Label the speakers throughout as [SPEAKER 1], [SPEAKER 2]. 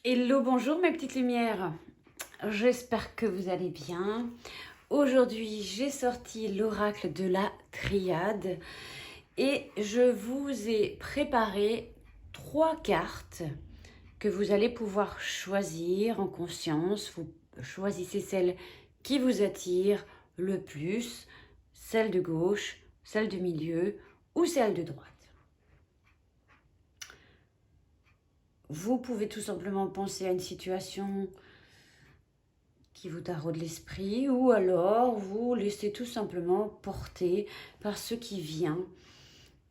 [SPEAKER 1] Hello, bonjour mes petites lumières. J'espère que vous allez bien. Aujourd'hui, j'ai sorti l'oracle de la triade et je vous ai préparé 3 cartes que vous allez pouvoir choisir en conscience. Vous choisissez celle qui vous attire le plus, celle de gauche, celle du milieu ou celle de droite. Vous pouvez tout simplement penser à une situation qui vous taraude l'esprit, ou alors vous laissez tout simplement porter par ce qui vient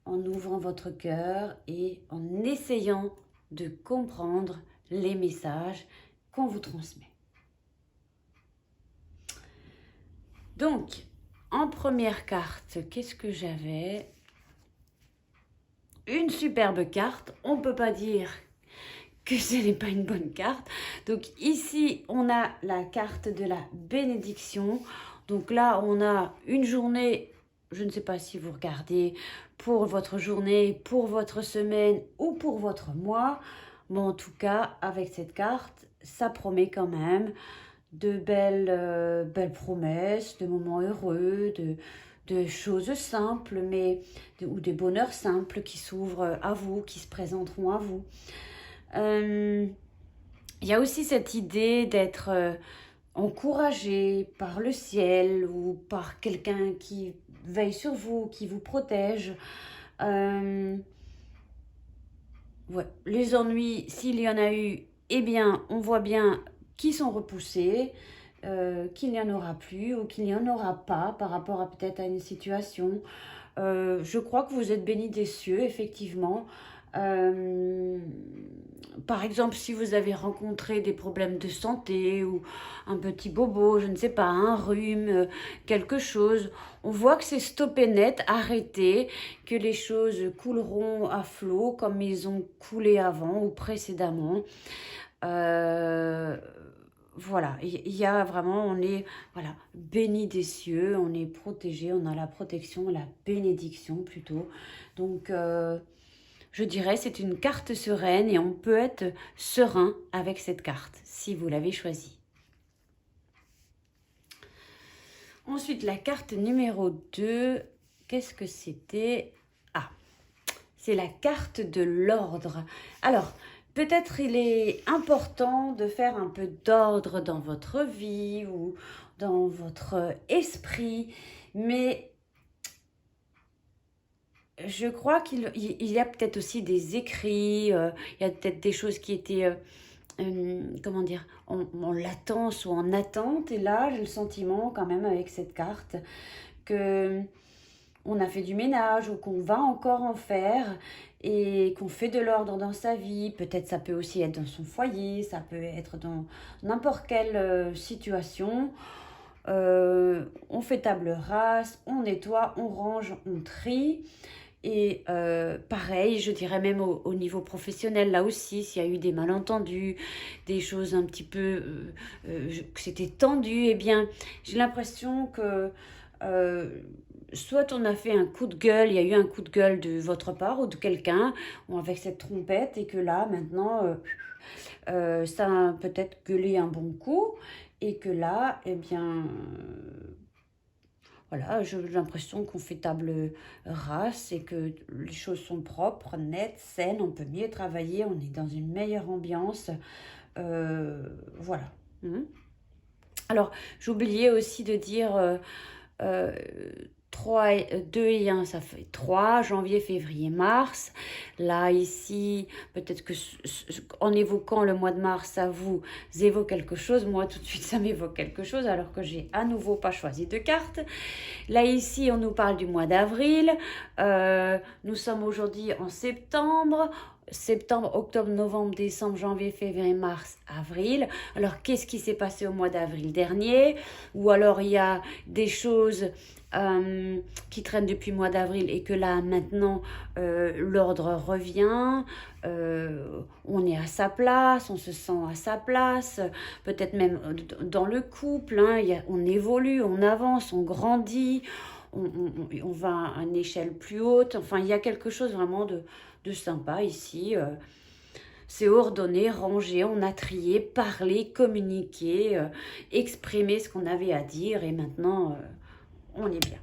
[SPEAKER 1] en ouvrant votre cœur et en essayant de comprendre les messages qu'on vous transmet. Donc, en première carte, qu'est-ce que j'avais? Une superbe carte, on ne peut pas dire que ce n'est pas une bonne carte. Donc ici, on a la carte de la bénédiction. Donc là, on a une journée, je ne sais pas si vous regardez, pour votre journée, pour votre semaine ou pour votre mois. Mais en tout cas, avec cette carte, ça promet quand même de belles promesses, de moments heureux, de choses simples, ou des bonheurs simples qui s'ouvrent à vous, qui se présenteront à vous. Il y a aussi cette idée d'être encouragé par le ciel ou par quelqu'un qui veille sur vous, qui vous protège. Ouais. Les ennuis, s'il y en a eu, eh bien, on voit bien qu'ils sont repoussés, qu'il n'y en aura plus ou qu'il n'y en aura pas par rapport à peut-être à une situation. Je crois que vous êtes béni des cieux, effectivement. Par exemple, si vous avez rencontré des problèmes de santé ou un petit bobo, je ne sais pas, un rhume, quelque chose, on voit que c'est stoppé net, arrêté, que les choses couleront à flot comme ils ont coulé avant ou précédemment. Voilà, il y a vraiment, on est voilà, béni des cieux, on est protégé, on a la protection, la bénédiction plutôt. Donc, je dirais c'est une carte sereine et on peut être serein avec cette carte si vous l'avez choisie. Ensuite, la carte numéro 2, qu'est-ce que c'était? Ah, c'est la carte de l'ordre. Alors, peut-être il est important de faire un peu d'ordre dans votre vie ou dans votre esprit, mais je crois qu'il y a peut-être aussi des écrits, il y a peut-être des choses qui étaient, comment dire, en latence ou en attente. Et là, j'ai le sentiment quand même avec cette carte que on a fait du ménage ou qu'on va encore en faire et qu'on fait de l'ordre dans sa vie. Peut-être ça peut aussi être dans son foyer, ça peut être dans n'importe quelle situation. On fait table rase, on nettoie, on range, on trie. Et pareil, je dirais même au niveau professionnel, là aussi, s'il y a eu des malentendus, des choses un petit peu, que c'était tendu, eh bien, j'ai l'impression que soit on a fait un coup de gueule, il y a eu un coup de gueule de votre part ou de quelqu'un, ou avec cette trompette, et que là, maintenant, ça a peut-être gueulé un bon coup, et que là, eh bien, voilà, j'ai l'impression qu'on fait table rase et que les choses sont propres, nettes, saines, on peut mieux travailler, on est dans une meilleure ambiance. Voilà. Alors, j'oubliais aussi de dire 3 2 et 1, ça fait 3, janvier, février, mars. Là, ici, peut-être que en évoquant le mois de mars, ça vous évoque quelque chose. Moi, tout de suite, ça m'évoque quelque chose, alors que j'ai à nouveau pas choisi de carte. Là, ici, on nous parle du mois d'avril. Nous sommes aujourd'hui en septembre. Septembre, octobre, novembre, décembre, janvier, février, mars, avril. Alors, qu'est-ce qui s'est passé au mois d'avril dernier? Ou alors, il y a des choses qui traînent depuis le mois d'avril et que là, maintenant, l'ordre revient. On est à sa place, on se sent à sa place. Peut-être même dans le couple, hein, on évolue, on avance, on grandit. On va à une échelle plus haute. Enfin, il y a quelque chose vraiment de sympa ici. c'est ordonné, rangé, on a trié, parlé, communiqué, exprimé ce qu'on avait à dire et maintenant on est bien.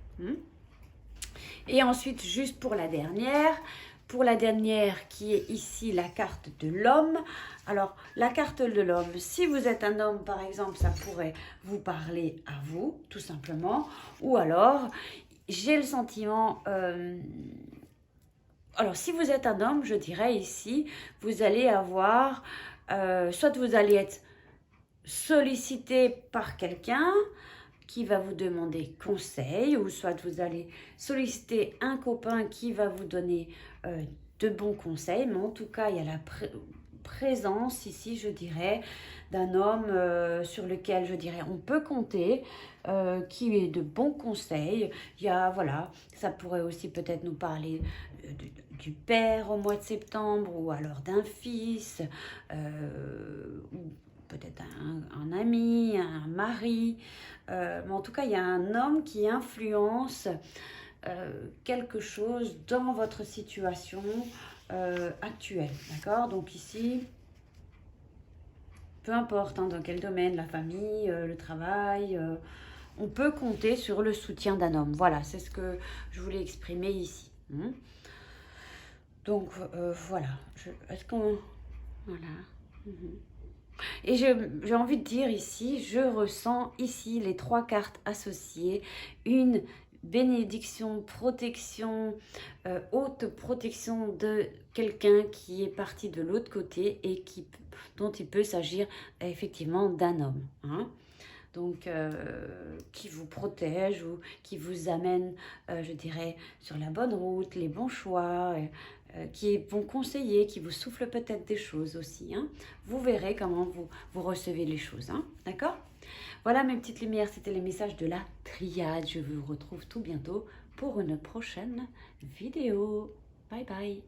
[SPEAKER 1] Et ensuite, juste pour la dernière qui est ici la carte de l'homme. Alors, la carte de l'homme, si vous êtes un homme par exemple, ça pourrait vous parler à vous, tout simplement. Ou alors, j'ai le sentiment... alors, si vous êtes un homme, je dirais ici, vous allez avoir... soit vous allez être sollicité par quelqu'un qui va vous demander conseil, ou soit vous allez solliciter un copain qui va vous donner de bons conseils, mais en tout cas, il y a la présence ici, je dirais, d'un homme sur lequel, je dirais, on peut compter, qui est de bons conseils. Il y a, voilà, ça pourrait aussi peut-être nous parler du père au mois de septembre, ou alors d'un fils, ou peut-être un ami, un mari. Mais en tout cas, il y a un homme qui influence quelque chose dans votre situation actuelle. D'accord? Donc ici, peu importe dans quel domaine, la famille, le travail, on peut compter sur le soutien d'un homme. Voilà, c'est ce que je voulais exprimer ici. Donc voilà. Est-ce qu'on... Voilà. Et j'ai envie de dire ici, je ressens ici les 3 cartes associées, une bénédiction, protection, haute protection de quelqu'un qui est parti de l'autre côté et dont il peut s'agir effectivement d'un homme. Donc, qui vous protège ou qui vous amène, je dirais, sur la bonne route, les bons choix, qui vont conseiller, qui vous soufflent peut-être des choses aussi. Vous verrez comment vous recevez les choses. D'accord? Voilà mes petites lumières, c'était les messages de la triade. Je vous retrouve tout bientôt pour une prochaine vidéo. Bye bye!